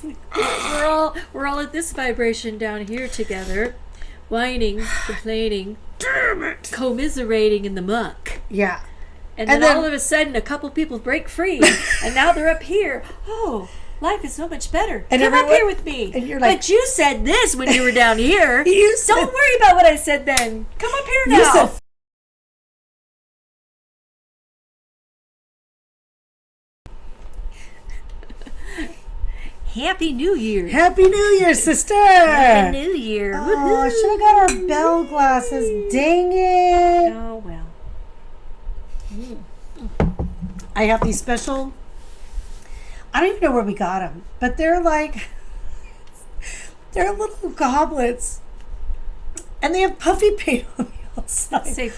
we're all at this vibration down here together, whining, complaining, damn it, commiserating in the muck. Yeah. And then all of a sudden, a couple people break free, and now they're up here. Oh, life is so much better. And Come up here with me. And you're like, but you said this when you were down here. Don't worry about what I said then. Come up here now. You said, Happy New Year. Happy New Year, sister. Happy New Year. Oh, should have got our bell glasses. Dang it. Oh, well. I have these special, I don't even know where we got them, but they're like, they're little goblets. And they have puffy paint on the outside.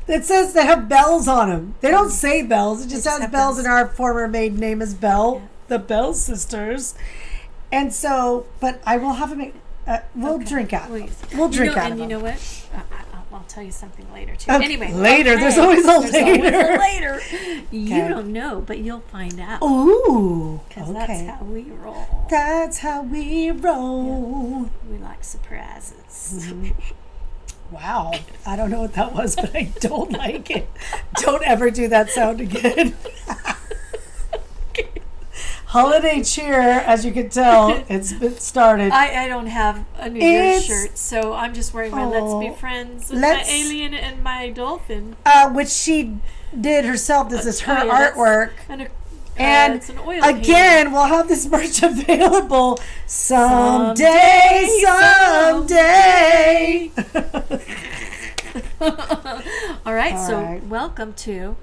It says they have bells on them. They don't say bells. It just has bells, and our former maiden name is Bell, the Bell sisters. And so, but I will have them. We'll drink out. We'll drink out. And you know what? I'll tell you something later too. Okay, anyway, later. Okay. There's always a later. You don't know, but you'll find out. Ooh, because that's how we roll. That's how we roll. Yeah. We like surprises. Mm-hmm. Wow, I don't know what that was, but I don't like it. Don't ever do that sound again. Holiday cheer, as you can tell, it's been started. I don't have a New Year's shirt, so I'm just wearing my Let's Be Friends with my alien and my dolphin. Which she did herself. This is her artwork. And it's an oil again, painting. We'll have this merch available someday. All right, welcome to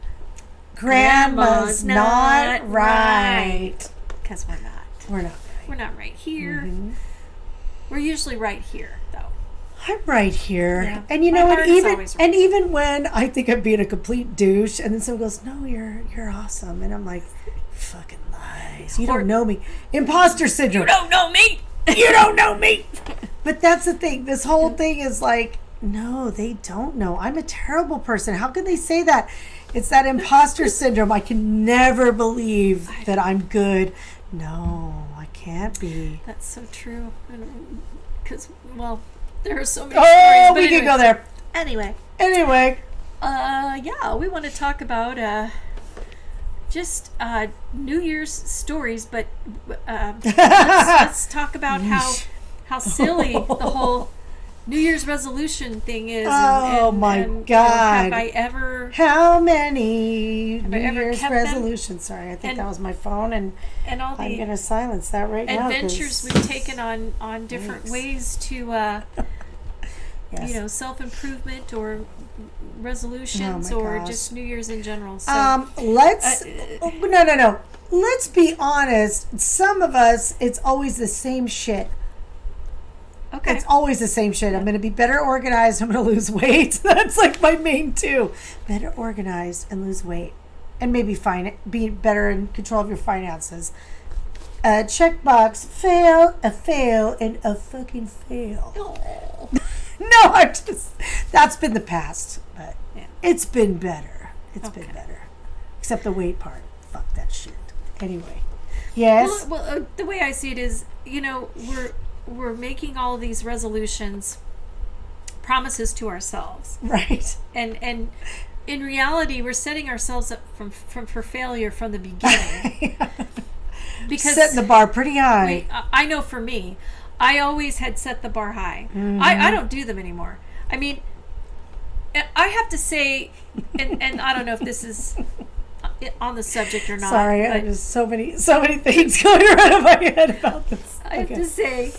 Grandma's Not Right. Because we're not. We're not right. We're not right here. Mm-hmm. We're usually right here, though. I'm right here. Yeah. And you know what? Even when I think I'm being a complete douche, and then someone goes, "No, you're awesome," and I'm like, "Fucking lies! You don't know me. Imposter syndrome. You don't know me. You don't know me." But that's the thing. This whole thing is like, no, they don't know. I'm a terrible person. How can they say that? It's that imposter syndrome. I can never believe that I'm good. No, I can't be. That's so true. Because, well, there are so many stories. But we can go there. Anyway. Yeah, we want to talk about just New Year's stories, but let's talk about how silly the whole New Year's resolution thing is. Oh my God! Have I ever? How many New Year's resolutions? Sorry, I think that was my phone, and all I'm going to silence that right now. Adventures we've taken on different ways to, yes. Self-improvement or resolutions or just New Year's in general. So, no. Let's be honest. Some of us, it's always the same shit. Okay. It's always the same shit. I'm going to be better organized. I'm going to lose weight. That's like my main two. Better organized and lose weight. And maybe be better in control of your finances. Checkbox, fail, a fail, and a fucking fail. Oh. No, that's been the past. But it's been better. It's been better. Except the weight part. Fuck that shit. Anyway. Yes? Well, the way I see it is, we're making all these resolutions, promises to ourselves, right? And in reality, we're setting ourselves up for failure from the beginning. Because setting the bar pretty high. I know for me, I always had set the bar high. Mm-hmm. I don't do them anymore. I mean, I have to say, and I don't know if this is on the subject or not. Sorry, I just so many things going around in my head about this. I have to say,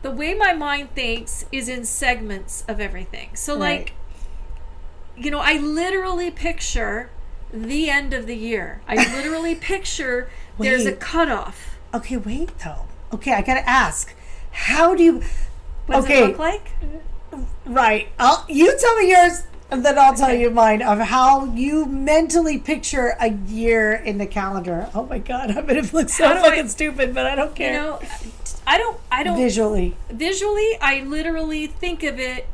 the way my mind thinks is in segments of everything. So, I literally picture the end of the year. I literally picture there's a cutoff. Okay, wait, though. Okay, I got to ask. How do you... What does it look like? Right. You tell me yours, and then I'll tell you mine of how you mentally picture a year in the calendar. Oh, my God. I'm going to look so fucking stupid, but I don't care. I don't visually, I literally think of it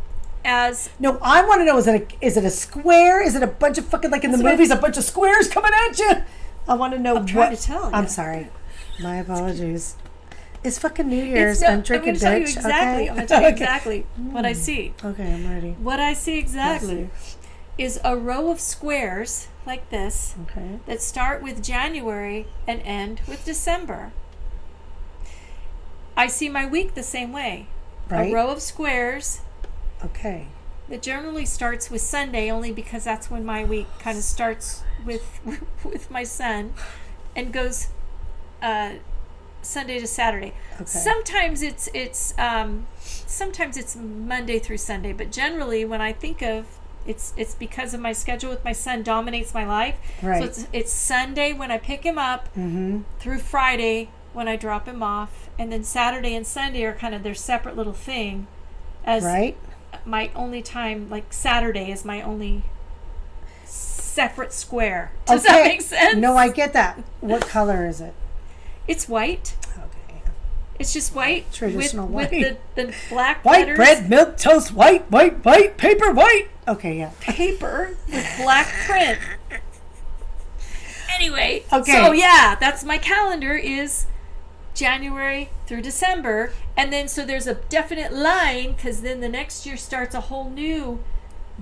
as... No, I want to know, is it a square? Is it a bunch of fucking, like in the movies, a bunch of squares coming at you? I want to know I'm trying to tell you. I'm sorry. My apologies. It's fucking New Year's. No, I'm drinking, I'm going to tell you bitch. exactly. Okay? I'm going to tell you Okay. exactly what I see. Okay, I'm ready. What I see exactly Yes. is a row of squares like this Okay. that start with January and end with December. I see my week the same way. Right. A row of squares Okay. that generally starts with Sunday, only because that's when my week kind of starts with my son, and goes Sunday to Saturday. Okay. Sometimes it's Monday through Sunday, but generally when I think of it's because of my schedule with my son dominates my life. Right. So it's Sunday when I pick him up through Friday when I drop him off, and then Saturday and Sunday are kind of their separate little thing. As Right. my only time, like Saturday is my only separate square. Does that make sense? No, I get that. What color is it? It's white. Okay. It's just white. Traditional with white. the black White letters. bread, milk, toast, white, paper, white. Okay, yeah. Paper with black print. Anyway, Okay. so yeah, that's my calendar is January through December, and then so there's a definite line because then the next year starts a whole new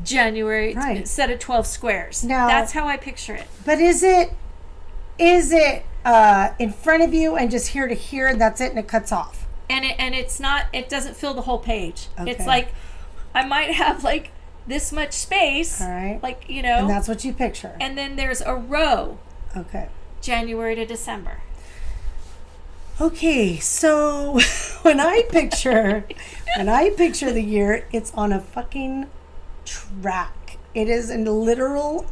January set of 12 squares. Now- That's how I picture it. But is it in front of you and just here to here and that's it and it cuts off? And it's not. It doesn't fill the whole page. Okay. It's like I might have like this much space. All right. Like And that's what you picture. and then there's a row, Okay. January to December. Okay, so when I picture the year, it's on a fucking track. It is in literal.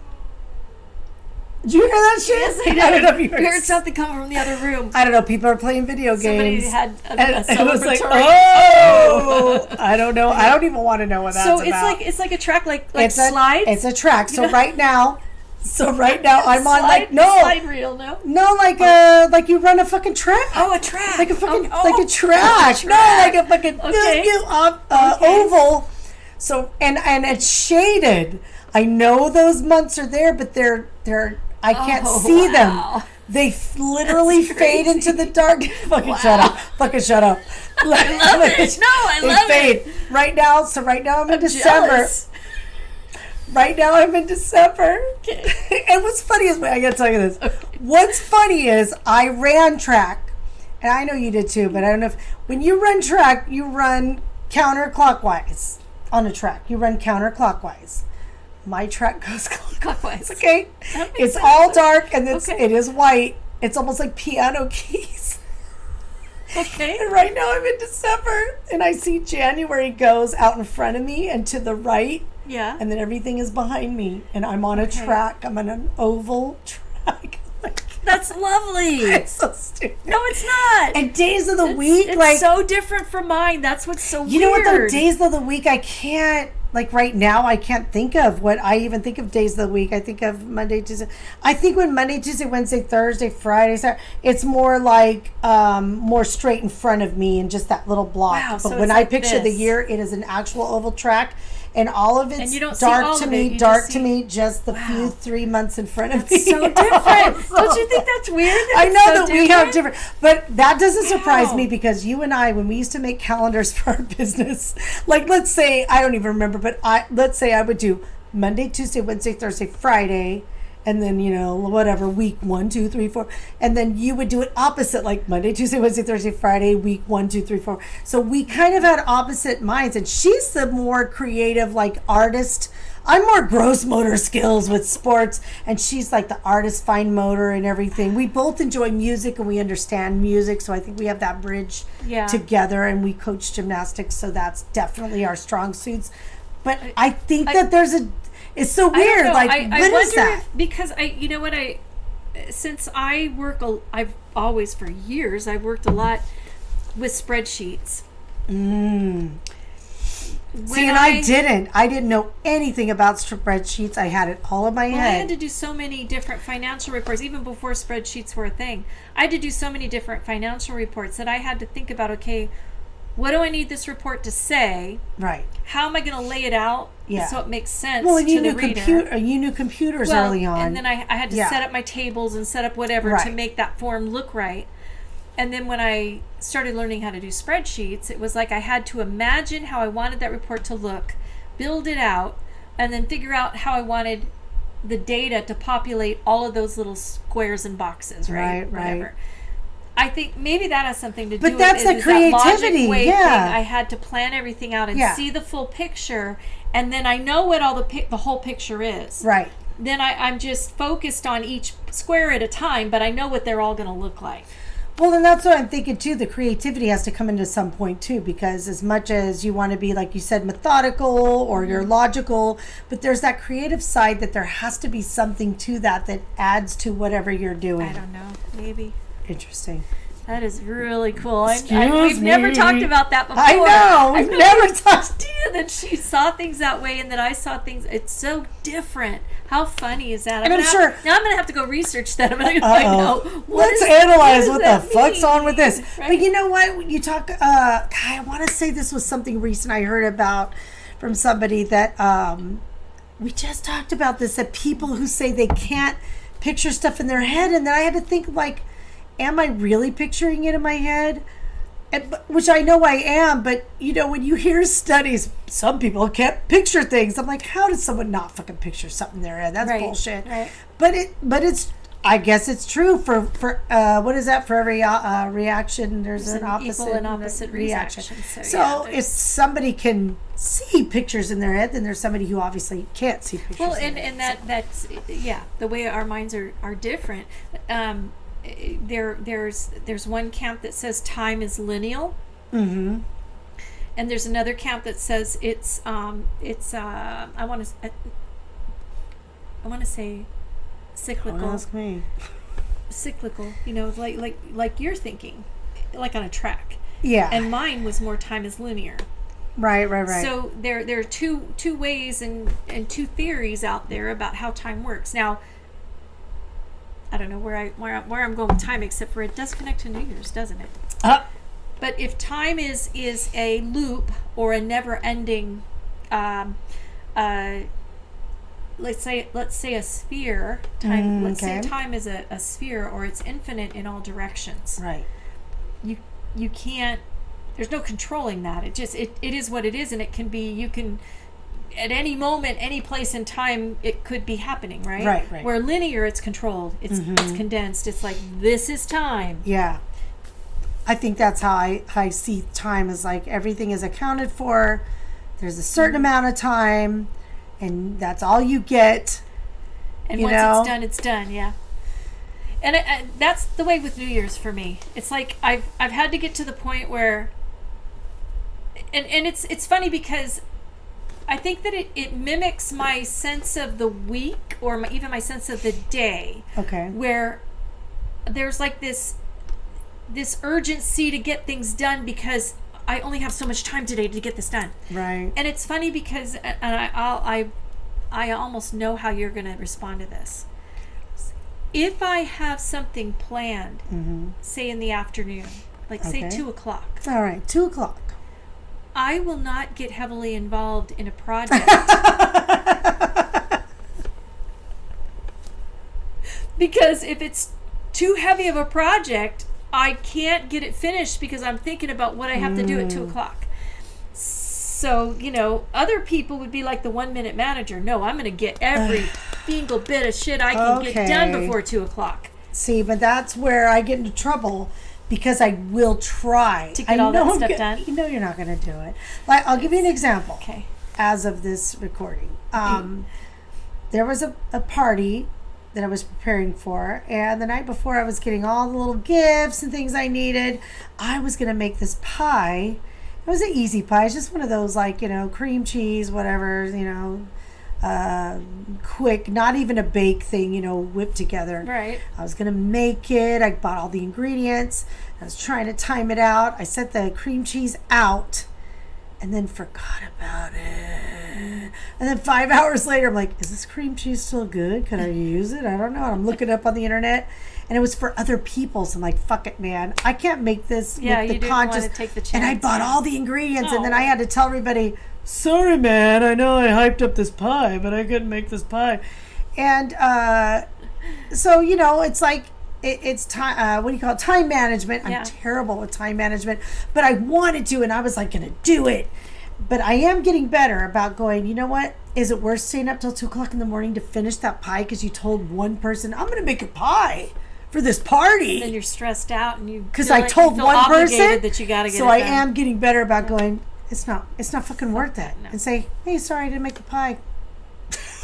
Did you hear that shit? Yes, I did. I don't know if you I heard something coming from the other room. I don't know. People are playing video Somebody games. had a and it was like, celebratory. oh, I don't know. I don't even want to know what that's So about. it's like a track like it's slides. It's a track. So You know? right now, I'm on like slide reel. no, like you run a fucking track. Oh, a track. Like a fucking Oh, like a track. No, like a fucking Okay. oval. So and it's shaded. I know those months are there, but they're I can't see wow. them. They literally That's fade crazy. into the dark. Fucking shut up. Fucking shut up. I love it. No, I love fade. it. Right now, I'm in December. Jealous. Right now I'm in December. Okay. And what's funny is, I gotta tell you this. What's funny is I ran track, and I know you did too, but I don't know if, when you run track, you run counterclockwise on a track. You run counterclockwise. My track goes Clockwise. Okay? That makes It's sense. all dark, and Okay. it is white. It's almost like piano keys. Okay. And right now I'm in December, and I see January goes out in front of me and to the right. Yeah. And then everything is behind me, and I'm on a track. I'm on an oval track. That's lovely. It's so stupid. No, it's not. And days of the week, It's like so different from mine. That's what's so weird. you know what? Though days of the week, I can't. Like right now, I can't think of what I even think of days of the week. I think of Monday, Tuesday. I think when Monday, Tuesday, Wednesday, Thursday, Friday, Saturday, it's more like more straight in front of me and just that little block. Wow, but so when it's I like picture the this. year, it is an actual oval track. And all of And it's you don't see dark all to of me, it, you dark just to see- me, just the few Wow. 3 months in front of me. That's so different. Don't you think that's weird? That I it's know so that we have different, but that doesn't surprise Wow. me because you and I, when we used to make calendars for our business, like let's say, I don't even remember, but let's say I would do Monday, Tuesday, Wednesday, Thursday, Friday, and then, whatever, week 1, 2, 3, 4. And then you would do it opposite, like Monday, Tuesday, Wednesday, Thursday, Friday, week 1, 2, 3, 4. So we kind of had opposite minds. And she's the more creative, like artist. I'm more gross motor skills with sports. And she's like the artist, fine motor and everything. We both enjoy music and we understand music. So I think we have that bridge together. And we coach gymnastics. So that's definitely our strong suits. But I think that there's it's so weird. Like, what is that? Because since I've always for years, I've worked a lot with spreadsheets. See, and I didn't know anything about spreadsheets. I had it all in my I head. had to do so many different financial reports, even before spreadsheets were a thing. I had to do so many different financial reports that I had to think about, okay, what do I need this report to say? Right. How am I going to lay it out so it makes sense Well, and to you the knew reader? you knew computers early on. And then I had to set up my tables and set up whatever to make that form look right. And then when I started learning how to do spreadsheets, it was like I had to imagine how I wanted that report to look, build it out, and then figure out how I wanted the data to populate all of those little squares and boxes, right? Whatever. I think maybe that has something to do with it. But that's the creativity, that logic wave yeah. thing. I had to plan everything out and see the full picture, and then I know what all the whole picture is. Right. Then I'm just focused on each square at a time, but I know what they're all going to look like. Well, and that's what I'm thinking too. The creativity has to come into some point too, because as much as you want to be, like you said, methodical or you're logical, but there's that creative side that there has to be something to that adds to whatever you're doing. I don't know. Maybe. Interesting. That is really cool. We've never talked about that before. I know. We've never talked. That she saw things that way and that I saw things. It's so different. How funny is that? And I'm sure. Now I'm going to have to go research that. I'm going to find out. Let's analyze what the fuck's on with this. Right? But you know what? You talk. I want to say this was something recent I heard about from somebody that we just talked about this. That people who say they can't picture stuff in their head, and then I had to think like, am I really picturing it in my head? Which I know I am, but you know, when you hear studies, some people can't picture things. I'm like, how does someone not fucking picture something in their head? That's bullshit. Right. But it's, I guess it's true for what is that? For every reaction, there's an opposite, equal and opposite reaction. So if somebody can see pictures in their head, then there's somebody who obviously can't see pictures. Well, and that's the way our minds are different. There's one camp that says time is lineal, mm-hmm. and there's another camp that says it's I want to say cyclical. Don't ask me. Cyclical, you know, like you're thinking, like on a track. Yeah. And mine was more time is linear. Right. So there are two ways and two theories out there about how time works. Now, I don't know where I'm going with time, except for it does connect to New Year's, doesn't it? But if time is a loop or a never-ending, let's say a sphere. Time. Let's say time is a sphere, or it's infinite in all directions. Right. You can't. There's no controlling that. It is what it is, and it can be. You can. At any moment, any place in time, it could be happening, right? Right. Where linear, it's controlled. It's condensed. It's like, this is time. Yeah. I think that's how I see time, is like everything is accounted for. There's a certain amount of time, and that's all you get. And once it's done, it's done, yeah. And that's the way with New Year's for me. It's like I've had to get to the point where... And it's funny because... I think that it mimics my sense of the week, or even my sense of the day. Okay. Where there's like this urgency to get things done because I only have so much time today to get this done. Right. And it's funny because, and I almost know how you're going to respond to this. If I have something planned, say in the afternoon, like say 2 o'clock. All right, 2 o'clock. I will not get heavily involved in a project because if it's too heavy of a project, I can't get it finished because I'm thinking about what I have to do at 2 o'clock. So, you know, other people would be like the 1 minute manager. No, I'm going to get every single bit of shit I can get done before 2 o'clock. See, but that's where I get into trouble. Because I will try to get all that stuff done. You know you're not going to do it. Like, I'll give you an example. Okay. As of this recording, there was a party that I was preparing for, and the night before I was getting all the little gifts and things I needed. I was going to make this pie. It was an easy pie. It's just one of those, like, you know, cream cheese, whatever, you know, quick, not even a bake thing, you know, whipped together. Right. I was gonna make it. I bought all the ingredients. I was trying to time it out. I set the cream cheese out and then forgot about it. And then 5 hours later, I'm like, is this cream cheese still good? Can I use it? I don't know. I'm looking up on the internet, and it was for other people. So I'm like, fuck it, man. I can't make this with the you didn't conscious. want to take the chance. And I bought all the ingredients, and then I had to tell everybody, sorry, man, I know I hyped up this pie, but I couldn't make this pie. And so, you know, it's like it's time. What do you call it? Time management. I'm terrible with time management, but I wanted to, and I was like, gonna do it. But I am getting better about going, you know what? Is it worth staying up till 2:00 in the morning to finish that pie because you told one person, I'm going to make a pie for this party? And then you're stressed out and you because I told one person that you got to get so it I done. am getting better about going, it's not fucking worth it. No. And say, hey, sorry, I didn't make the pie.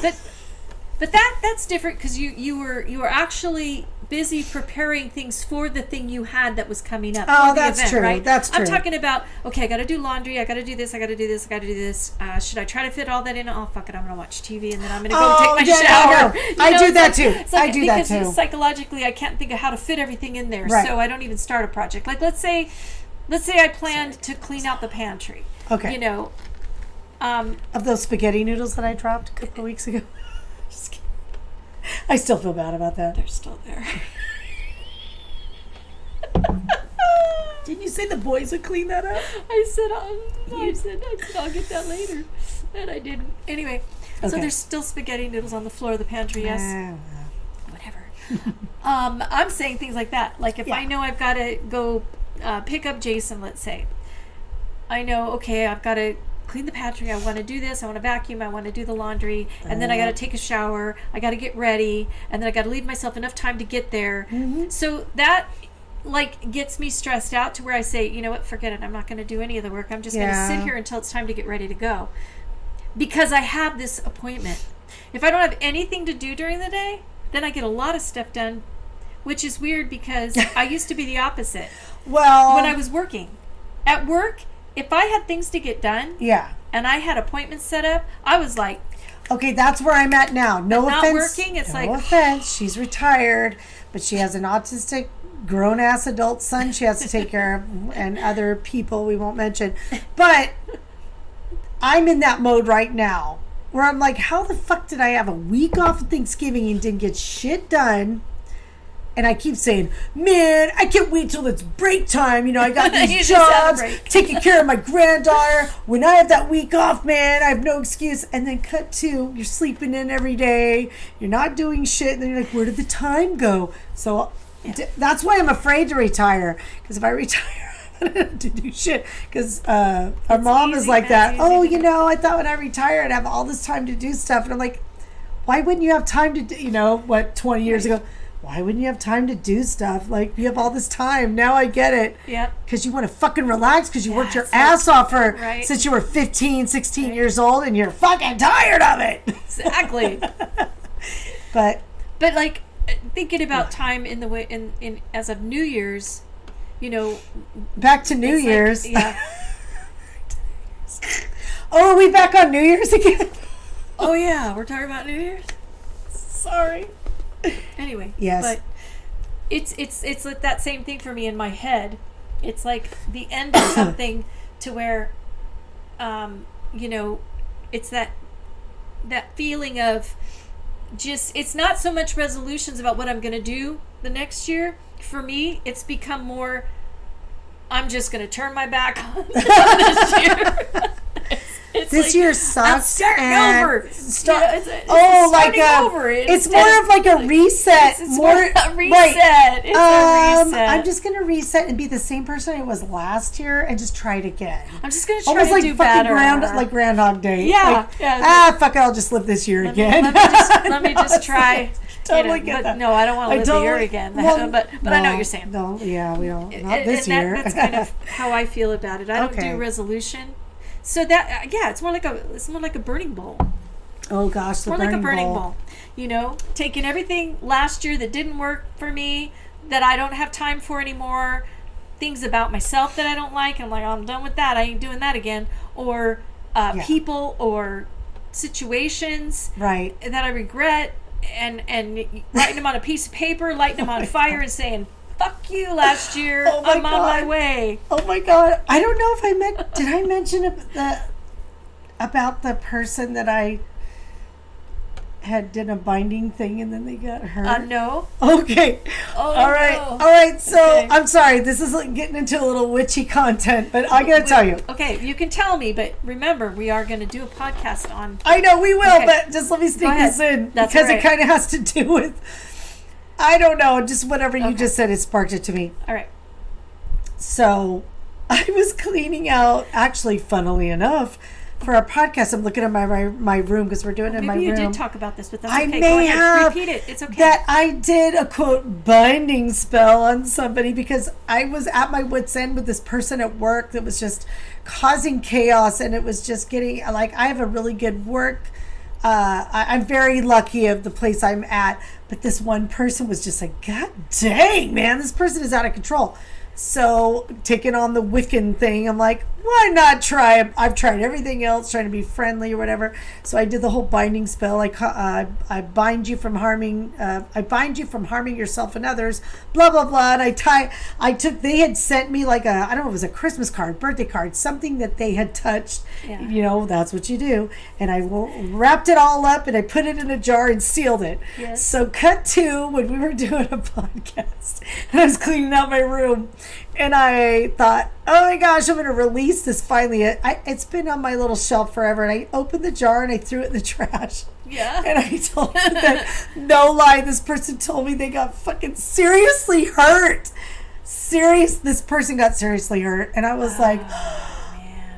But that's different because you were actually busy preparing things for the thing you had that was coming up. Oh, for the that's event, true. Right? That's true. I'm talking about, okay, I got to do laundry, I got to do this, I got to do this, I got to do this. Should I try to fit all that in? Oh, fuck it, I'm going to watch TV and then I'm going to go take my shower. I do that too. I do that too. Because psychologically, I can't think of how to fit everything in there, right. So I don't even start a project. Like, let's say I planned to clean out the pantry. Okay. You know. Of those spaghetti noodles that I dropped a couple of weeks ago. Just kidding. I still feel bad about that. They're still there. Didn't you say the boys would clean that up? I said I'll get that later, and I didn't. Anyway, so there's still spaghetti noodles on the floor of the pantry. Yes, whatever. I'm saying things like that. Like if I know I've got to go pick up Jason, let's say, I know I've got to clean the pantry. I want to do this. I want to vacuum. I want to do the laundry, and then I got to take a shower. I got to get ready, and then I got to leave myself enough time to get there. Mm-hmm. So that gets me stressed out to where I say, you know what, forget it. I'm not going to do any of the work. I'm just going to sit here until it's time to get ready to go. Because I have this appointment. If I don't have anything to do during the day, then I get a lot of stuff done, which is weird because I used to be the opposite. Well, when I was working. At work, if I had things to get done and I had appointments set up, I was like, okay, that's where I'm at now. No offense. Not working, it's no offense. She's retired, but she has an autistic grown-ass adult son she has to take care of, and other people we won't mention. But I'm in that mode right now where I'm like, how the fuck did I have a week off of Thanksgiving and didn't get shit done? And I keep saying, man, I can't wait till it's break time. You know, I got these jobs, taking care of my granddaughter. When I have that week off, man, I have no excuse. And then cut to, you're sleeping in every day. You're not doing shit. And then you're like, where did the time go? So that's why I'm afraid to retire. Because if I retire, I'm going to have to do shit. Because our mom is like that. Oh, you know, I thought when I retire, I'd have all this time to do stuff. And I'm like, why wouldn't you have time to do, 20 years ago? Why wouldn't you have time to do stuff? Like, you have all this time. Now I get it. Yep. Because you want to fucking relax because you worked your ass off since you were 15, 16 years old and you're fucking tired of it. Exactly. But like, thinking about time in the way, in as of New Year's, back to New Year's. Yeah. Oh, are we back on New Year's again? Oh, yeah. We're talking about New Year's? Sorry. Anyway, yes, but it's like that same thing for me in my head. It's like the end of something to where, it's that feeling of just, it's not so much resolutions about what I'm going to do the next year. For me, it's become more, I'm just going to turn my back on this year. This year sucks. It's over. It's more of like a reset. It's more a reset. Right. It's a reset. I'm just gonna reset and be the same person I was last year and just try it again. I'm just gonna try to do better. Like Groundhog Day. Yeah. Fuck it, I'll just live this year again. Let me just try. Totally get that. No, I don't want to live the year again. Well, but I know what you're saying. No, yeah, we don't. Not this year. That's kind of how I feel about it. I don't do resolution. So that it's more like a burning bowl. Oh gosh, the burning bowl. Taking everything last year that didn't work for me, that I don't have time for anymore, things about myself that I don't like. I'm like, oh, I'm done with that. I ain't doing that again. Or people or situations that I regret, and writing them on a piece of paper, lighting them on fire, and saying, fuck you last year. I'm on my way. Oh my God. I don't know if did I mention about the person that I had done a binding thing and then they got hurt? No. Okay. Oh, all right. No. All right. So I'm sorry. This is like getting into a little witchy content, but I got to tell you. Okay. You can tell me, but remember, we are going to do a podcast on. I know we will, but just let me sneak this in That's because right. it kind of has to do with. I don't know. Just whatever you just said, it sparked it to me. All right. So I was cleaning out, actually, funnily enough, for our podcast. I'm looking at my room because we're doing it in my room. Maybe you did talk about this, but that's I okay. may Go ahead. have. Repeat it. It's okay. That I did a, quote, binding spell on somebody because I was at my wit's end with this person at work that was just causing chaos, and it was just getting, like, I have a really good work. I'm very lucky of the place I'm at, but this one person was just like, God dang, man, this person is out of control. So taking on the Wiccan thing, I'm like, why not try it? I've tried everything else, trying to be friendly or whatever. So I did the whole binding spell. I bind you from harming. I bind you from harming yourself and others. Blah blah blah. And they had sent me like I don't know, it was a Christmas card, birthday card, something that they had touched. Yeah. You know, that's what you do. And I wrapped it all up and I put it in a jar and sealed it. Yes. So cut to when we were doing a podcast and I was cleaning out my room. And I thought, oh my gosh, I'm going to release this finally. It's been on my little shelf forever. And I opened the jar and I threw it in the trash. Yeah. And I told them that, no lie, this person told me they got fucking seriously hurt. This person got seriously hurt. And I was like,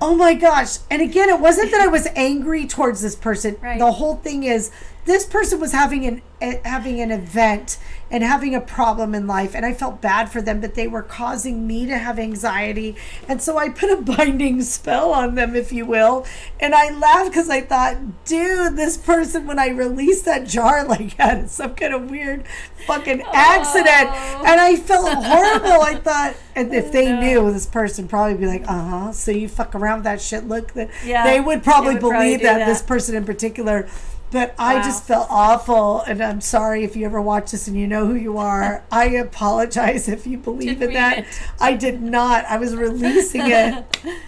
oh my gosh. And again, it wasn't that I was angry towards this person. Right. The whole thing is, this person was having an event and having a problem in life, and I felt bad for them, but they were causing me to have anxiety, and so I put a binding spell on them, if you will. And I laughed because I thought, dude, this person, when I released that jar, like, had some kind of weird fucking accident, and I felt horrible. I thought, and if they knew, this person probably be like, so you fuck around with that shit. Look, they would probably believe that this person in particular. But I just felt awful, and I'm sorry if you ever watch this and you know who you are. I apologize if you believe in that. I did not. I was releasing it.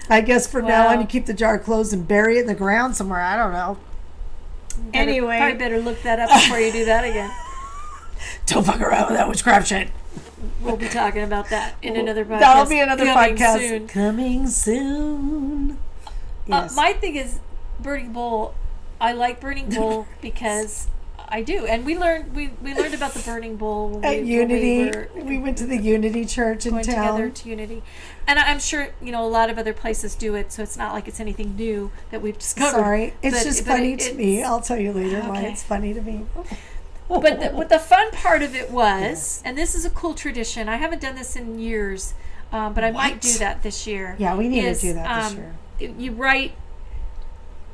I guess from now on you keep the jar closed and bury it in the ground somewhere. I don't know. Anyway. Probably better look that up before you do that again. Don't fuck around with that witchcraft shit. We'll be talking about that in another podcast. That'll be another podcast. Soon. Coming soon. Yes. My thing is burning bowl. I like burning bowl because I do, and we learned about the burning bowl when at Unity. We went to the Unity Church in town. Together to Unity, and I'm sure a lot of other places do it, so it's not like it's anything new that we've discovered. Sorry, it's just funny to me. I'll tell you later why it's funny to me. But what the fun part of it was, and this is a cool tradition. I haven't done this in years, but I might do that this year. Yeah, we need to do that this year.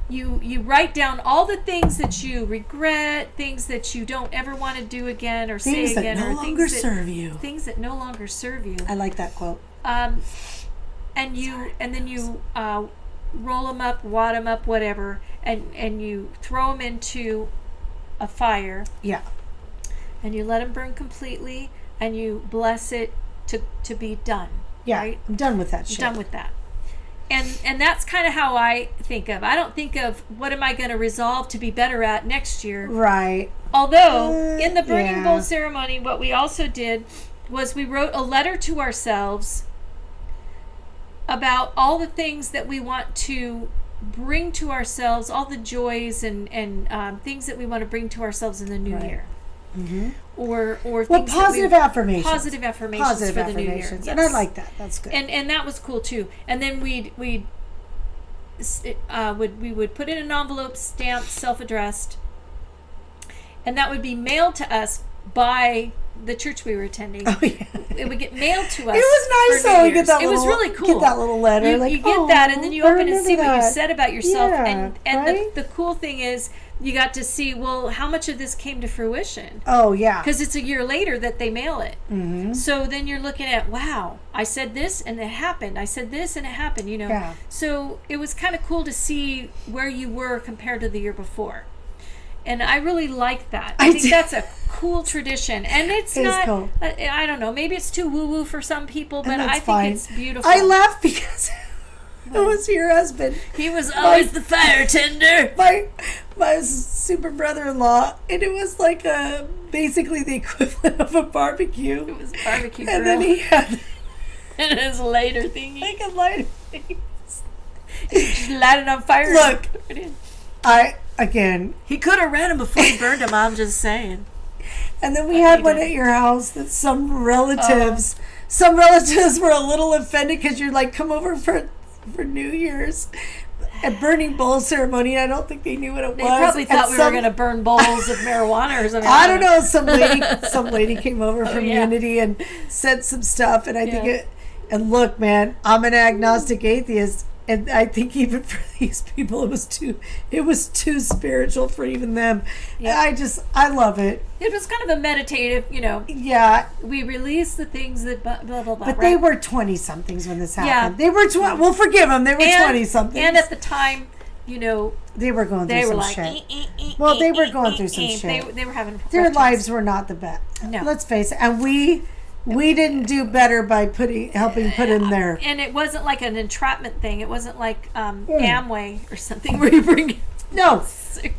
You write down all the things that you regret, things that you don't ever want to do again or say again, or things that serve you. Things that no longer serve you. I like that quote. And then you roll them up, wad them up, whatever, and you throw them into a fire. Yeah. And you let them burn completely, and you bless it to be done. Yeah, right? I'm done with that shit. Done with that. And that's kind of how I think of. I don't think of what am I going to resolve to be better at next year. Right. Although in the burning bowl ceremony, what we also did was we wrote a letter to ourselves about all the things that we want to bring to ourselves, all the joys and things that we want to bring to ourselves in the new year. Mm-hmm. Or things positive affirmations. Positive affirmations for the new year. Yes. And I like that. That's good. And that was cool too. And then we would put it in an envelope, stamped, self-addressed, and that would be mailed to us by the church we were attending. Oh yeah. It would get mailed to us. It was nice though. It was really cool. Get that little letter. You get that, and then you open and see what you said about yourself. Yeah, and right? the cool thing is, you got to see, well, how much of this came to fruition. Oh, yeah. Because it's a year later that they mail it. Mm-hmm. So then you're looking at, wow, I said this and it happened. I said this and it happened, Yeah. So it was kind of cool to see where you were compared to the year before. And I really like that. I think that's a cool tradition. And it's not, cool. I don't know, maybe it's too woo-woo for some people, but I think it's beautiful. I laugh because it was your husband. He was always the fire tender. My super brother-in-law, and it was like basically the equivalent of a barbecue. It was a barbecue grill. And then he had and his lighter thingy. Like a lighter thingy. He just light it on fire. Look, he could have ran him before he burned him. I'm just saying. And then we had one at your house that some relatives were a little offended because you're like, come over for New Year's. A burning bowl ceremony. I don't think they knew what it was. They probably thought we were going to burn bowls of marijuana or something. I don't know. Some lady came over from Unity and said some stuff, and I think and look, man, I'm an agnostic atheist, and I think even for these people, it was too spiritual for even them. Yeah. I love it. It was kind of a meditative, Yeah. We released the things that blah, blah, blah. But they were 20-somethings when this happened. Yeah. They were 20. We'll forgive them. They were 20-somethings. And at the time, they were going through some shit. Well, they were going through some shit. They were having their lives were not the best. No. Let's face it. And we didn't do better by helping put in there. And it wasn't like an entrapment thing. It wasn't like Amway or something where you bring. No,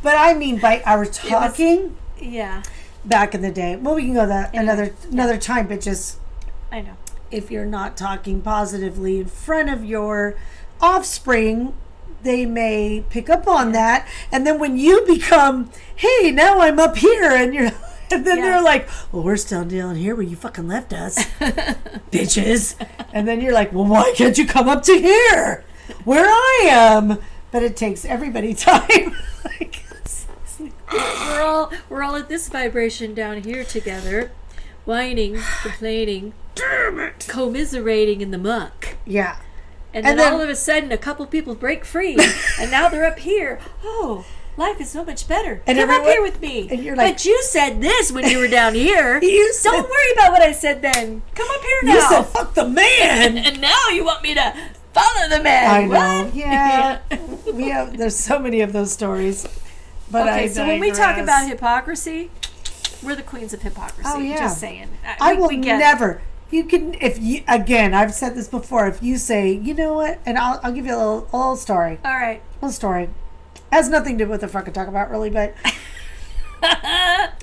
but I mean by our talking. Yeah. Back in the day. Well, we can go that another time, but just. I know. If you're not talking positively in front of your offspring, they may pick up on that, and then when you become, hey, now I'm up here, and then they're like, well, we're still down here where you fucking left us, bitches. And then you're like, well, why can't you come up to here where I am? But it takes everybody time. we're all at this vibration down here together, whining, complaining, damn it, commiserating in the muck. Yeah. And then all of a sudden, a couple people break free, and now they're up here. Oh, life is so much better. And come up here with me. And you're like, but you said this when you were down here. Don't worry about what I said then. Come up here now. You said, fuck the man. And now you want me to follow the man. I know. What? Yeah. There's so many of those stories. But okay, so when we talk about hypocrisy, we're the queens of hypocrisy. Oh, yeah. Just saying. I will never. You can, again, I've said this before, if you say, you know what, and I'll give you a little story. All right. A little story. Has nothing to do with the fuck I talk about, really, but.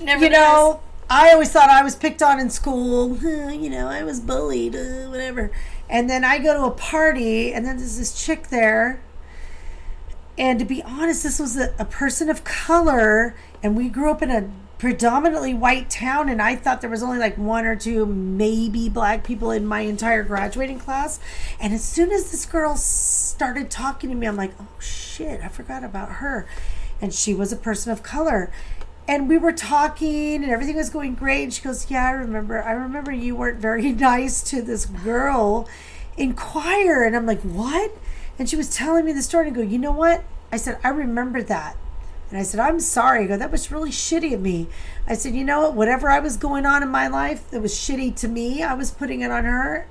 Never I always thought I was picked on in school. I was bullied, whatever. And then I go to a party, and then there's this chick there. And to be honest, this was a person of color, and we grew up in a predominantly white town, and I thought there was only like one or two maybe black people in my entire graduating class. And as soon as this girl started talking to me, I'm like, oh shit, I forgot about her. And she was a person of color, and we were talking and everything was going great, and she goes, yeah, I remember you weren't very nice to this girl in choir. And I'm like, what? And she was telling me the story, and I go, you know what? I said, I remember that. And I said, I'm sorry. I go, that was really shitty of me. I said, you know what? Whatever I was going on in my life that was shitty to me, I was putting it on her.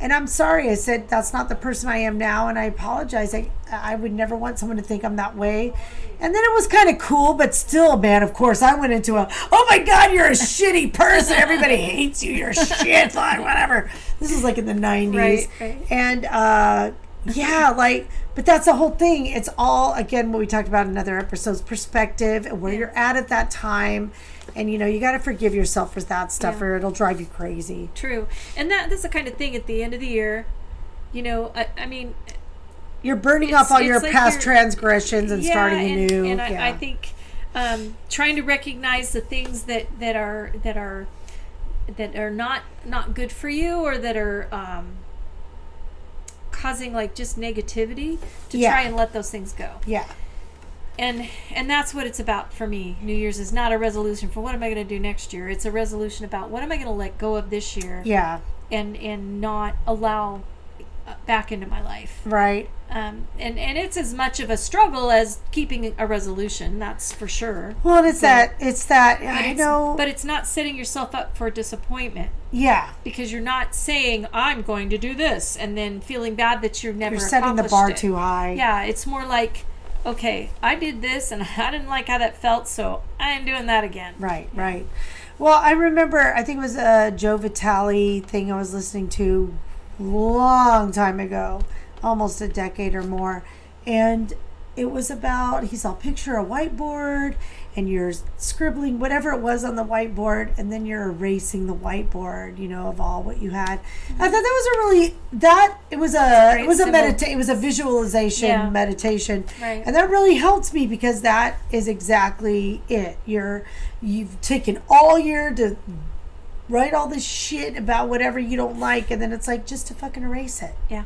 And I'm sorry. I said, that's not the person I am now. And I apologize. I would never want someone to think I'm that way. And then it was kind of cool, but still, man, of course, I went into oh my God, you're a shitty person. Everybody hates you. You're shit. Like, whatever. This is like in the 90s. Right. And, but that's the whole thing. It's all, again, what we talked about in other episodes, perspective and where you're at that time. And, you got to forgive yourself for that stuff or it'll drive you crazy. True. And that's the kind of thing at the end of the year, I mean. You're burning off all your past transgressions and starting anew. And I think trying to recognize the things that are not good for you or that are causing like just negativity to try and let those things go. Yeah. And that's what it's about for me. New Year's is not a resolution for what am I going to do next year. It's a resolution about what am I going to let go of this year. Yeah. And not allow back into my life. Right. And it's as much of a struggle as keeping a resolution, that's for sure. Well, it's that I know. But it's not setting yourself up for disappointment. Yeah. Because you're not saying, I'm going to do this, and then feeling bad that you're never accomplished it. You're setting the bar too high. Yeah, it's more like, okay, I did this, and I didn't like how that felt, so I ain't doing that again. Right. Well, I remember, I think it was a Joe Vitale thing I was listening to long time ago, almost a decade or more, and it was about, he saw a picture, a whiteboard, and you're scribbling whatever it was on the whiteboard, and then you're erasing the whiteboard, of all what you had. I thought that was a really, it was a visualization meditation. Right. And that really helps me because that is exactly it. You've taken all year to write all this shit about whatever you don't like, and then it's like, just to fucking erase it. Yeah.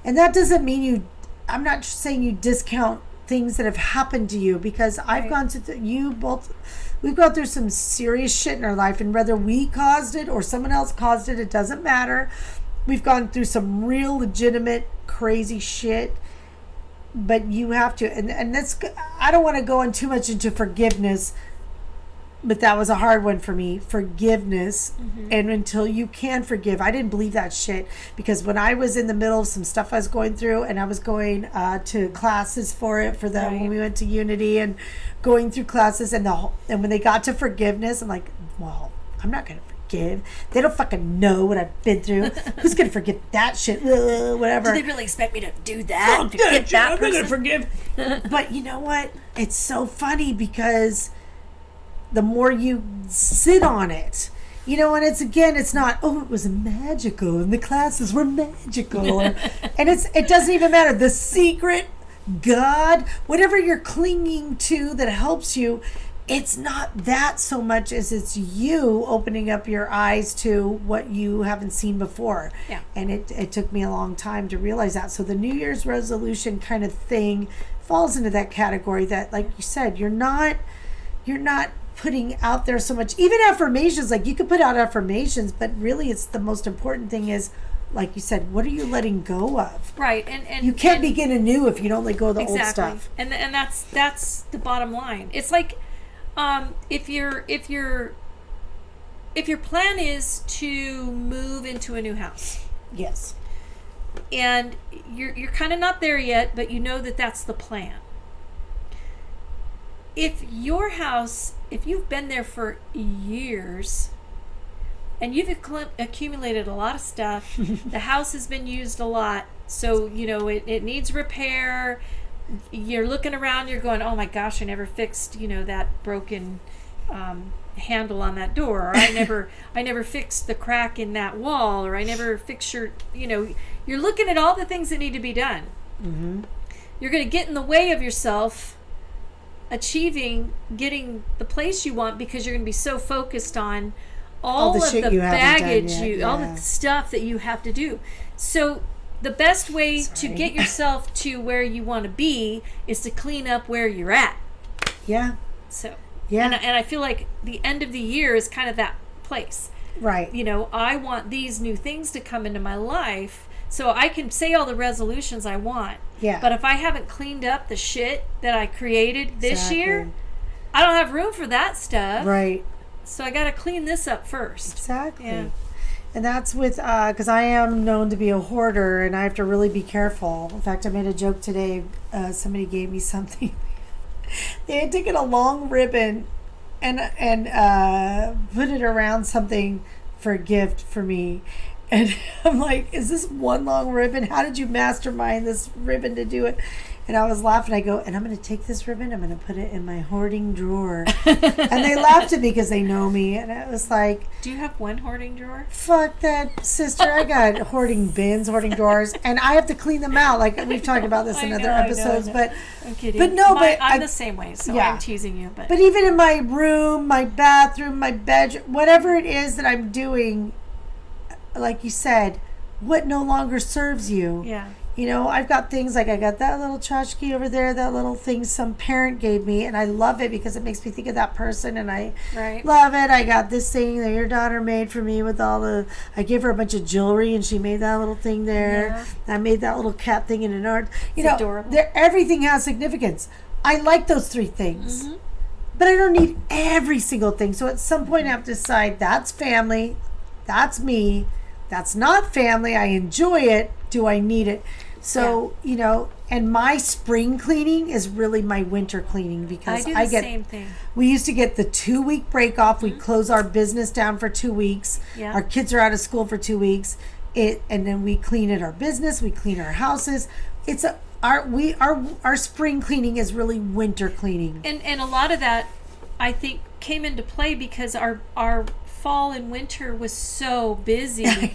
And that doesn't mean I'm not saying you discount things that have happened to you, because I've gone to we've gone through some serious shit in our life, and whether we caused it or someone else caused it, it doesn't matter. We've gone through some real legitimate crazy shit, but you have to, and that's, I don't want to go on too much into forgiveness, but that was a hard one for me, forgiveness. And until you can forgive, I didn't believe that shit, because when I was in the middle of some stuff I was going through, and I was going to classes for when we went to Unity, and going through classes, and when they got to forgiveness, I'm like, well, I'm not gonna forgive. They don't fucking know what I've been through. Who's gonna forgive that shit? Whatever. Do they really expect me to do that? Forgive that person? I'm gonna forgive. But you know what? It's so funny, because the more you sit on it, and it's not, oh, it was magical and the classes were magical. And it doesn't even matter. The secret, God, whatever you're clinging to that helps you, it's not that so much as it's you opening up your eyes to what you haven't seen before. Yeah. And it took me a long time to realize that. So the New Year's resolution kind of thing falls into that category that, like you said, you're not putting out there so much. Even affirmations, like you could put out affirmations, but really it's the most important thing is, like you said, what are you letting go of? Right. And you can't begin anew if you don't let go of the old exactly. stuff. And that's the bottom line. It's like if your plan is to move into a new house. Yes. And you're kind of not there yet, but you know that that's the plan. If your house, if you've been there for years and you've accumulated a lot of stuff, the house has been used a lot, so it needs repair. You're looking around, you're going, oh my gosh, I never fixed that broken handle on that door, or I never fixed the crack in that wall, or I never fixed you're looking at all the things that need to be done. Mm-hmm. You're going to get in the way of yourself getting the place you want, because you're going to be so focused on all of the baggage, all the stuff that you have to do. So the best way to get yourself to where you want to be is to clean up where you're at. Yeah. So yeah, and I feel like the end of the year is kind of that place. Right. I want these new things to come into my life, so I can say all the resolutions I want. Yeah. But if I haven't cleaned up the shit that I created this year, I don't have room for that stuff. Right. So I got to clean this up first. Exactly. Yeah. And that's with, because I am known to be a hoarder, and I have to really be careful. In fact, I made a joke today. Somebody gave me something. They had taken a long ribbon and put it around something for a gift for me. And I'm like, is this one long ribbon? How did you mastermind this ribbon to do it? And I was laughing. I go, and I'm going to take this ribbon, I'm going to put it in my hoarding drawer. And they laughed at me because they know me. And it was like, do you have one hoarding drawer? Fuck that, sister. I got hoarding bins, hoarding drawers, and I have to clean them out. Like we've talked about this in other episodes. I know. But I'm kidding. But no, I'm the same way, so I'm teasing you. But even in my room, my bathroom, my bedroom, whatever it is that I'm doing, like you said, what no longer serves you. Yeah. I've got things like I got that little tchotchke over there, that little thing some parent gave me, and I love it because it makes me think of that person, and I love it. I got this thing that your daughter made for me with I gave her a bunch of jewelry, and she made that little thing there. Yeah. I made that little cat thing in an art. Adorable. Everything has significance. I like those three things. Mm-hmm. But I don't need every single thing. So at some point I have to decide that's family, that's me, that's not family, I enjoy it, do I need it? So, and my spring cleaning is really my winter cleaning, because I do the same thing. We used to get the 2-week break off. We'd close our business down for 2 weeks. Yeah. Our kids are out of school for 2 weeks. And then we clean at our business, we clean our houses. It's our spring cleaning is really winter cleaning. And a lot of that, I think, came into play because our fall and winter was so busy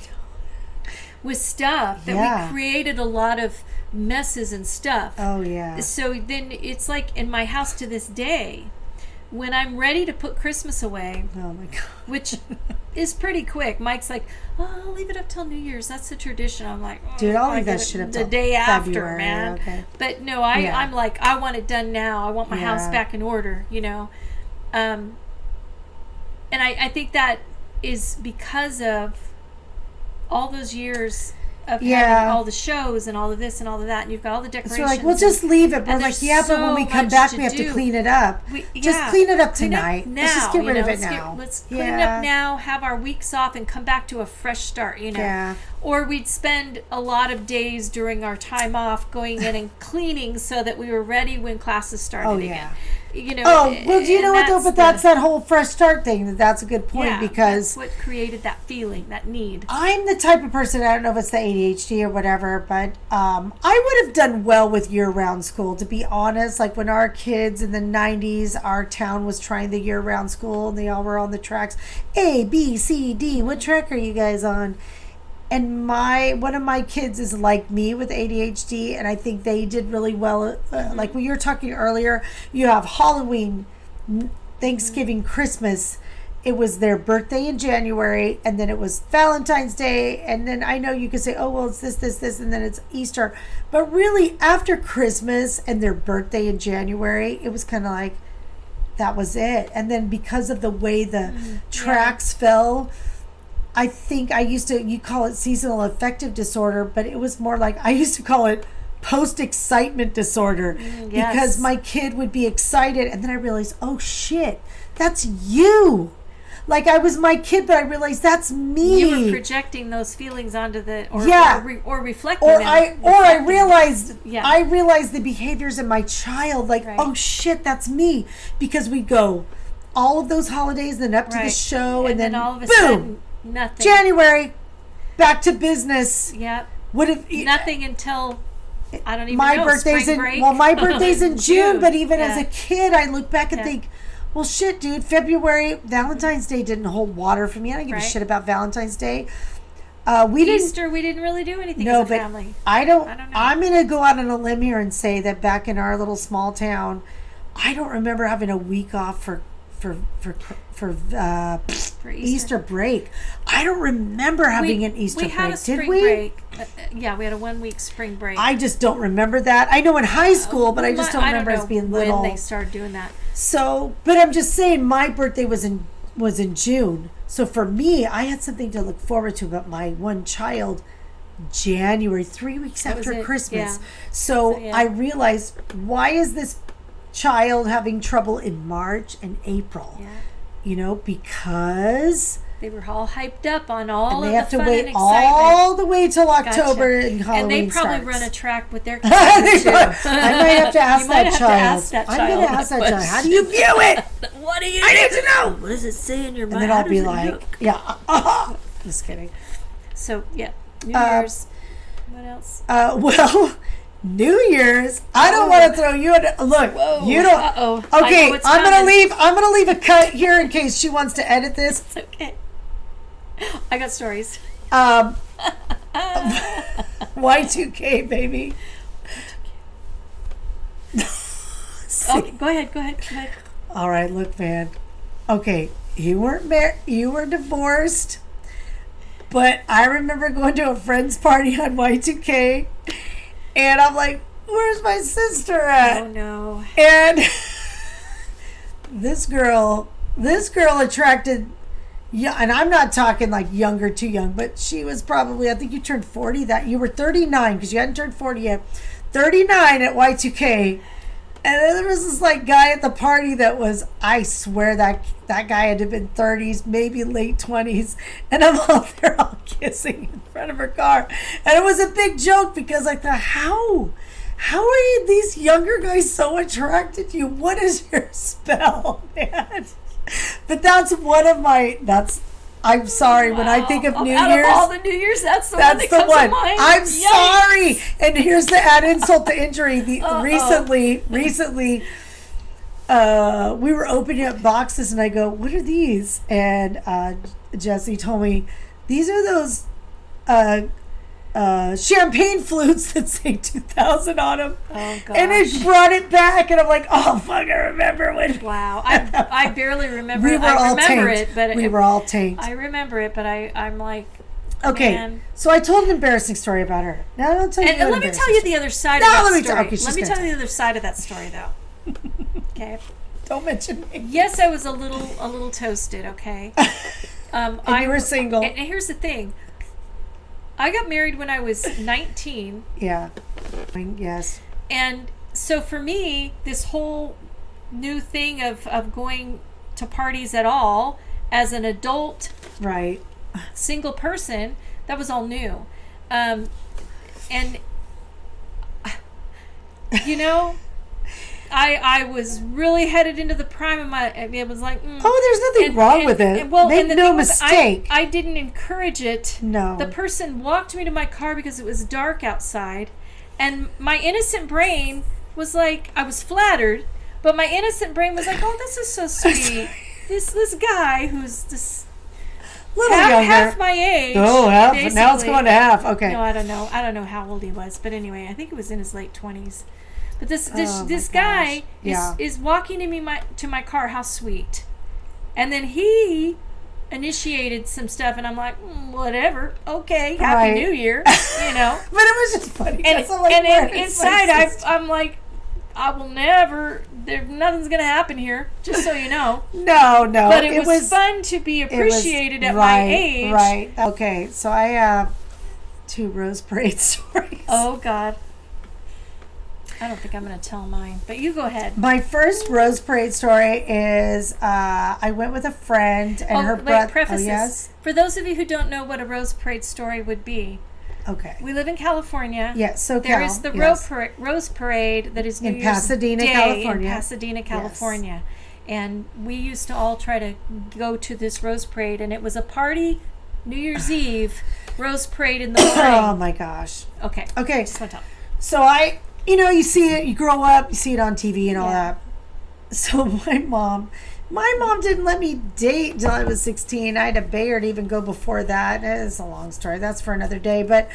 with stuff that we created a lot of messes and stuff. Oh yeah. So then it's like in my house to this day, when I'm ready to put Christmas away, oh my God, which is pretty quick. Mike's like, "Oh, I'll leave it up till New Year's. That's the tradition." I'm like, dude, I'll leave that shit up the till day after, February, man. Okay. But no, I'm like, I want it done now. I want my house back in order, you know. And I think that is because of all those years of having all the shows and all of this and all of that, and you've got all the decorations. So we're like, we'll just leave it. We're like, yeah, but when we come back, we have to clean it up. Just clean it up tonight. Let's just get rid of it now. Let's clean it up now, have our weeks off, and come back to a fresh start, you know. Yeah. Or we'd spend a lot of days during our time off going in and cleaning so that we were ready when classes started again. You know, well, do you know what though? But that's that whole fresh start thing. That's a good point because that's what created that feeling, that need. I'm the type of person, I don't know if it's the ADHD or whatever, but I would have done well with year-round school, to be honest. Like when our kids in the 90s, our town was trying the year-round school and they all were on the tracks. A, B, C, D. What track are you guys on? And one of my kids is like me with ADHD, and I think they did really well. Like when you were talking earlier, you have Halloween, Thanksgiving, Christmas. It was their birthday in January, and then it was Valentine's Day, and then I know you could say, oh, well, it's this, and then it's Easter. But really, after Christmas and their birthday in January, it was kind of like, that was it. And then because of the way the tracks fell, I think you call it seasonal affective disorder, but it was more like, I used to call it post-excitement disorder because my kid would be excited and then I realized, oh shit, that's you. Like I was my kid, but I realized that's me. You were projecting those feelings onto or reflecting them. I realized the behaviors in my child, like, oh shit, that's me. Because we go all of those holidays, then up to the show, and then all of a boom, sudden, nothing. January, back to business. Yep. Nothing until I don't even my know. Birthday's spring break? my birthday's in June, but even as a kid, I look back and think, well, shit, dude. February, Valentine's Day didn't hold water for me. I don't give a shit about Valentine's Day. Easter, we didn't really do anything as a family. I don't know. I'm gonna go out on a limb here and say that back in our little small town, I don't remember having a week off for Easter break. I don't remember having an Easter break. We had a spring break. We had a 1 week spring break. I just don't remember that. I know in high school, but I just don't remember us being little. When they started doing that. So, but I'm just saying, my birthday was in June. So for me, I had something to look forward to. But my one child, January, 3 weeks after Christmas. Yeah. So I realized, why is this child having trouble in March and April? Yeah. You know, because they were all hyped up on all of the fun and excitement. They have to wait all the way till October and Halloween And they probably starts. run a track with their kids too. I might have to ask that child. I'm going to ask that child. How do you view it? What do you? I need to know. What does it say in your mind? And then I'll be like, just kidding. So New Year's. What else? Well, New Year's. I don't want to throw you in. Look, Whoa. You don't. Uh-oh. Okay, I'm gonna leave a cut here in case she wants to edit this. It's okay. I got stories. Y2K, baby. Okay, go ahead. All right, look, man. Okay, you weren't married. You were divorced. But I remember going to a friend's party on Y2K, and I'm like, "Where's my sister at?" Oh no! And this girl attracted. Yeah, and I'm not talking like younger, too young, but she was probably, I think you turned 40 you were 39 because you hadn't turned 40 yet. 39 at Y2K. And then there was this like guy at the party that was, I swear that guy had to have been 30s, maybe late 20s. And I'm out there all kissing in front of her car. And it was a big joke because I thought, how are these younger guys so attracted to you? What is your spell, man? But that's one of my, I'm sorry. When I think of New Out Year's, of all the New Years, that's the one that comes to mind. I'm Yikes. sorry. And here's the add insult to injury. Recently, we were opening up boxes, and I go, "What are these?" And Jesse told me, "These are those champagne flutes that say 2000 on them." Oh, gosh. And it brought it back, and I'm like, "Oh fuck, I remember when." Wow, I barely remember. We were I all remember tanked. it, but we were all tanked. I remember it, but I'm like, okay. man. So I told an embarrassing story about her. Now I'll tell you. And let me tell you the other side No, of that let me story. tell- okay, she's let me gonna tell you the other side of that story, though. Okay. Don't mention me. Yes, I was a little toasted. Okay. And you were single. And here's the thing. I got married when I was 19. Yeah. Yes. And so for me, this whole new thing of going to parties at all as an adult, Right. single person, that was all new. And, you know, I was really headed into the prime of my, it was like, Oh, there's nothing wrong with it. Make the no thing was, mistake. I didn't encourage it. No. The person walked me to my car because it was dark outside, and my innocent brain was like, I was flattered, but my innocent brain was like, oh, this is so sweet. this guy who's this Little younger. half my age. Oh, half. Now it's basically. going to half. Okay. No, I don't know. I don't know how old he was, but anyway, I think it was in his late 20s. But this Oh, this my guy gosh. is walking to my car. How sweet! And then he initiated some stuff, and I'm like, whatever. Okay, Happy Right. New Year. You know. But it was just funny. And, 'cause I'm like, and where then is my inside, sister? I'm like, I will never. Nothing's gonna happen here. Just so you know. No. But it was fun to be it was- appreciated at my age. Right. Okay. So I have 2 Rose Parade stories. Oh God. I don't think I'm going to tell mine, but you go ahead. My first Rose Parade story is I went with a friend and her brother. Preface Oh, yes? this. For those of you who don't know what a Rose Parade story would be, Okay. we live in California. Yes, SoCal. There is the yes. Rose Parade that is New In Year's Pasadena, Day California. in Pasadena, California. And we used to all try to go to this Rose Parade, and it was a party New Year's Eve Rose Parade in the morning. Oh, my gosh. Okay. Okay. Just want to talk. So you see it, you grow up, you see it on TV and all Yeah. that. So my mom didn't let me date until I was 16. I had to beg her to even go before that. It's a long story. That's for another day. But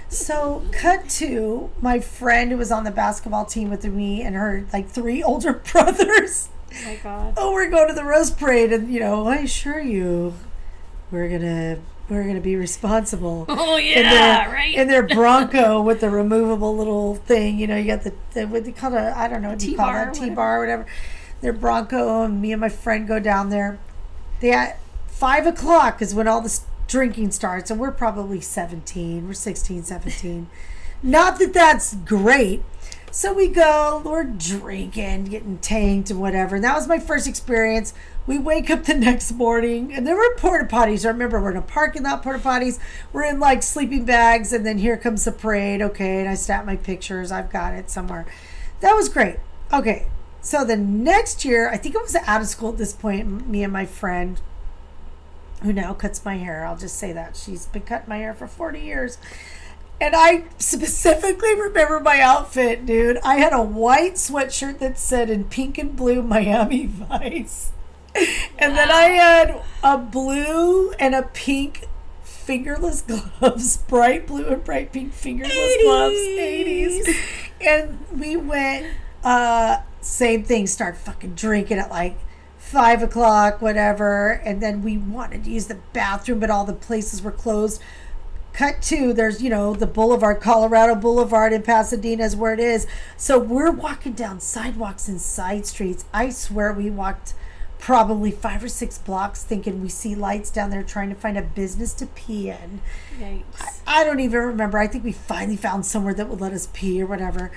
so cut to my friend who was on the basketball team with me and her like 3 older brothers. Oh, my God. Oh, we're going to the Rose Parade, and I assure you, we're gonna be responsible. Oh, yeah, right. In their Bronco with the removable little thing, you got the what they call it, I don't know what you call that, T-bar or whatever. Their Bronco, and me and my friend go down there. At 5 o'clock is when all the drinking starts, and we're probably 17. We're 16, 17. Not that that's great. So we go, we're drinking, getting tanked and whatever. And that was my first experience. We wake up the next morning, and there were porta potties. I remember we're in a parking lot, porta potties. We're in like sleeping bags, and then here comes the parade. Okay, and I snap my pictures. I've got it somewhere. That was great. Okay, so the next year, I think it was out of school at this point, me and my friend, who now cuts my hair. I'll just say that. She's been cutting my hair for 40 years. And I specifically remember my outfit, dude. I had a white sweatshirt that said in pink and blue Miami Vice. And then I had a blue and a pink fingerless gloves, bright blue and bright pink fingerless 80s. gloves, 80s. And we went, same thing, start fucking drinking at like 5 o'clock, whatever. And then we wanted to use the bathroom, but all the places were closed. Cut to, there's, the Boulevard, Colorado Boulevard in Pasadena is where it is. So we're walking down sidewalks and side streets. I swear we walked probably 5 or 6 blocks thinking we see lights down there trying to find a business to pee in. Yikes. I don't even remember. I think we finally found somewhere that would let us pee or whatever.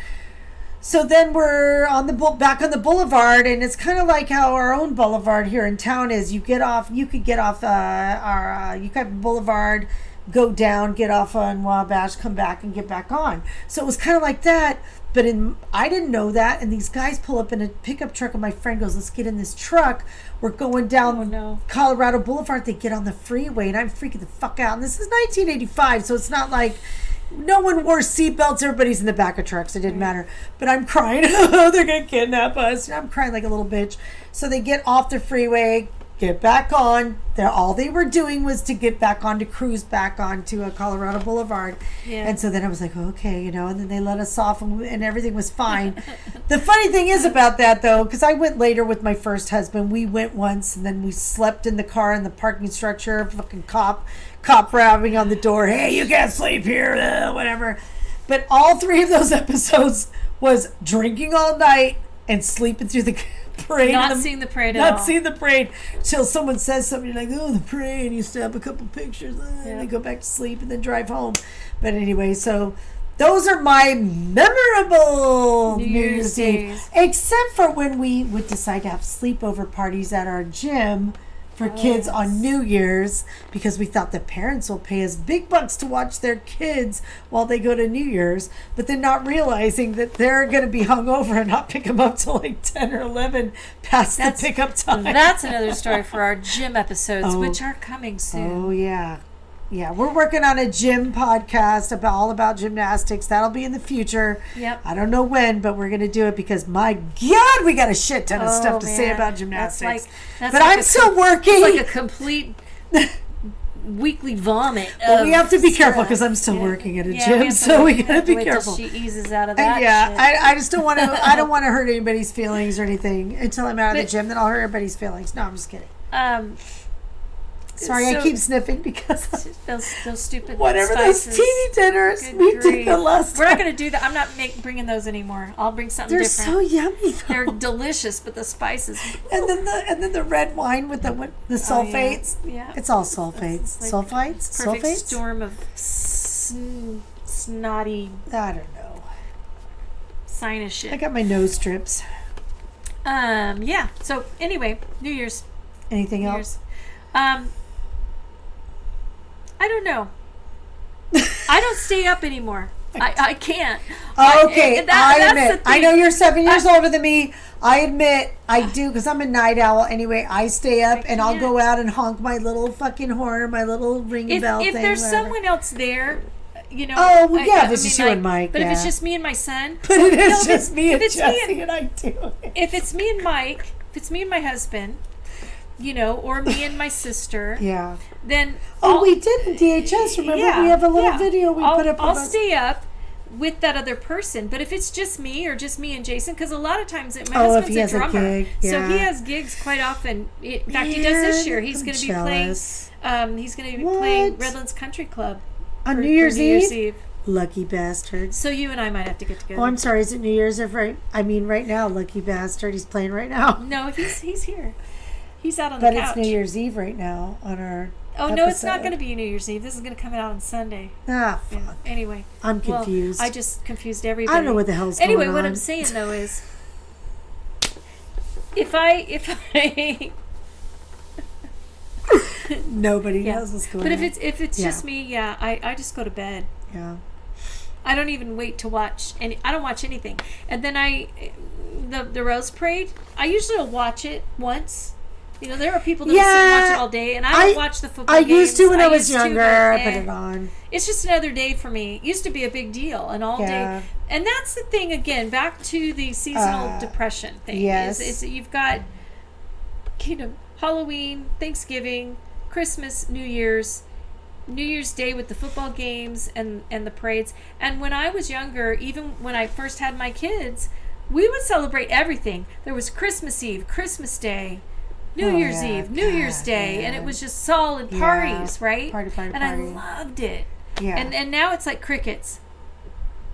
So then we're on back on the boulevard, and it's kind of like how our own boulevard here in town is. You could get off Boulevard, go down, get off on Wabash, come back and get back on. So it was kind of like that. But I didn't know that. And these guys pull up in a pickup truck and my friend goes, let's get in this truck. We're going down Colorado Boulevard. They get on the freeway and I'm freaking the fuck out. And this is 1985. So it's not like no one wore seatbelts. Everybody's in the back of trucks. It didn't matter. But I'm crying. Oh, they're going to kidnap us. And I'm crying like a little bitch. So they get off the freeway, get back on. All they were doing was to get back on, to cruise back onto a Colorado Boulevard. Yeah. And so then I was like, okay, and then they let us off and everything was fine. The funny thing is about that, though, because I went later with my first husband. We went once and then we slept in the car in the parking structure. Fucking cop rapping on the door. Hey, you can't sleep here, whatever. But all 3 of those episodes was drinking all night and sleeping through the parade. Not seeing the parade at all. Not seeing the parade till someone says something. You're like, oh, the parade. And you snap a couple pictures. And then go back to sleep and then drive home. But anyway, so those are my memorable New Year's Eve. Except for when we would decide to have sleepover parties at our gym for kids on New Year's, because we thought the parents will pay us big bucks to watch their kids while they go to New Year's, but then not realizing that they're going to be hungover and not pick them up till like 10 or 11 past the pickup time. That's another story for our gym episodes, which are coming soon. Oh, yeah. Yeah, we're working on a gym podcast all about gymnastics. That'll be in the future. Yep. I don't know when, but we're going to do it because, my God, we got a shit ton of stuff to say about gymnastics. I'm still working. It's like a complete weekly vomit. Well, we have to be careful because I'm still working at a gym, so we got to be careful. She eases out of that. I just don't want to. I don't want to hurt anybody's feelings or anything until I'm out of the gym. Then I'll hurt everybody's feelings. No, I'm just kidding. Sorry, I keep sniffing because those stupid whatever spices. Those teeny dinners we did the last time. We're not going to do that. I'm not bringing those anymore. I'll bring something different. They're so yummy, though. They're delicious, but the spices. And then the red wine with the sulfates. Yeah. It's all sulfates. Like sulfites. Perfect sulfates? Storm of snotty. I don't know. Sinus shit. I got my nose strips. Yeah. So anyway, New Year's. Anything else? I don't know. I don't stay up anymore. I can't. Okay, I admit. I know you're 7 years older than me. I admit I do, because I'm a night owl anyway. I stay up and I'll go out and honk my little fucking horn or my little ring bell thing. If there's someone else there, Oh, well, yeah, if it's just you and Mike. But if it's just me and my son. But it is just me and Jesse and I do it. If it's me and Mike, if it's me and my husband, or me and my sister. Yeah. Then we did in DHS. Remember, we have a little video we put up. I'll stay up with that other person. But if it's just me or just me and Jason, because a lot of times my husband's a drummer, so he has gigs quite often. In fact, he does this year. He's going to be playing. He's going to be playing Redlands Country Club on New Year's Eve. Lucky bastard. So you and I might have to get together. Oh, I'm sorry. Is it New Year's Eve? Right? I mean, right now, lucky bastard. He's playing right now. No, he's here. He's out on the couch. But it's New Year's Eve right now on our episode. No, it's not going to be New Year's Eve. This is going to come out on Sunday. Ah, fuck. Yeah. Anyway. I'm confused. I just confused everybody. I don't know what the hell's going on. Anyway, what I'm saying, though, is if I nobody knows what's going on. But if it's just me, I just go to bed. Yeah. I don't even wait to watch I don't watch anything. And then the Rose Parade, I usually will watch it once. There are people that will sit and watch it all day, and I don't watch the football games. I used to when I was younger. I put it on. It's just another day for me. It used to be a big deal, an all day. And that's the thing, again, back to the seasonal depression thing. Yes. Is you've got Halloween, Thanksgiving, Christmas, New Year's Day with the football games and the parades. And when I was younger, even when I first had my kids, we would celebrate everything. There was Christmas Eve, Christmas Day, New Year's Eve, New Year's Day, and it was just solid parties, right? Party. I loved it. Yeah. And now it's like crickets.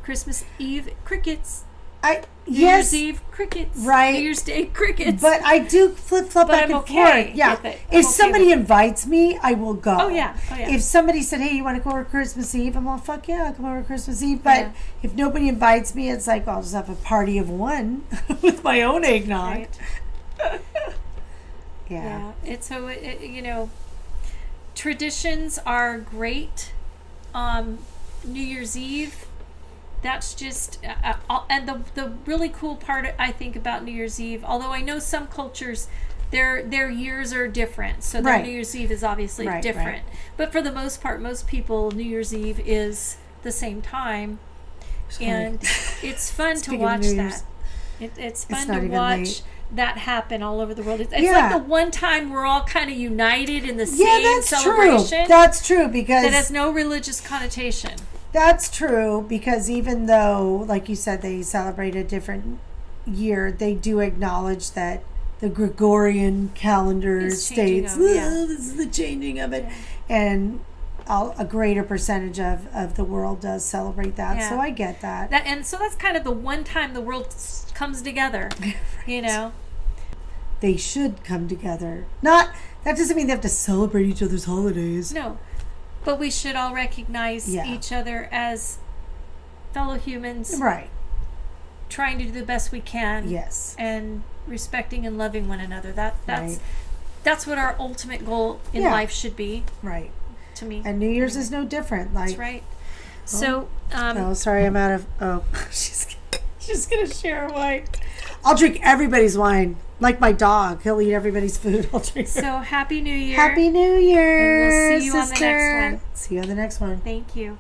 Christmas Eve, crickets. New Yes. Year's Eve, crickets. Right. New Year's Day, crickets. But I do flip-flop back and forth. Yeah. If somebody invites me, I will go. Oh, yeah. If somebody said, hey, you want to go over Christmas Eve? I'm all, fuck yeah, I'll come over Christmas Eve. But if nobody invites me, it's like, I'll just have a party of one with my own eggnog. Right. Yeah. And so, traditions are great New Year's Eve, that's just and the really cool part I think about New Year's Eve, although I know some cultures their years are different, so their Right. New Year's Eve is obviously Right, different. right. But for the most part, most people New Year's Eve is the same time, and it's fun to Speaking of watch New that. Year's, It's not fun to even watch late. that happen all over the world. It's Yeah. like the one time we're all kind of united in the Yeah, same that's celebration true. That's true because that has no religious connotation. that's true because even though, like you said, they celebrate a different year, they do acknowledge that the Gregorian calendar It's changing states, of, yeah. this is the changing of it. Yeah. And a greater percentage of the world does celebrate that. Yeah. So I get that. And so that's kind of the one time the world comes together, you know? They should come together. That doesn't mean they have to celebrate each other's holidays. No. But we should all recognize Yeah. each other as fellow humans, Right. trying to do the best we can. Yes. And respecting and loving one another. That's Right. that's what our ultimate goal in Yeah. life should be, Right. to me. And New Year's is no different. Like, That's right. So, oh, sorry, I'm out of. Oh, she's gonna share wine. I'll drink everybody's wine, like my dog. He'll eat everybody's food. I'll drink. so Happy New Year. Happy New Year! And we'll see you on the sister. next one. See you on the next one. Thank you.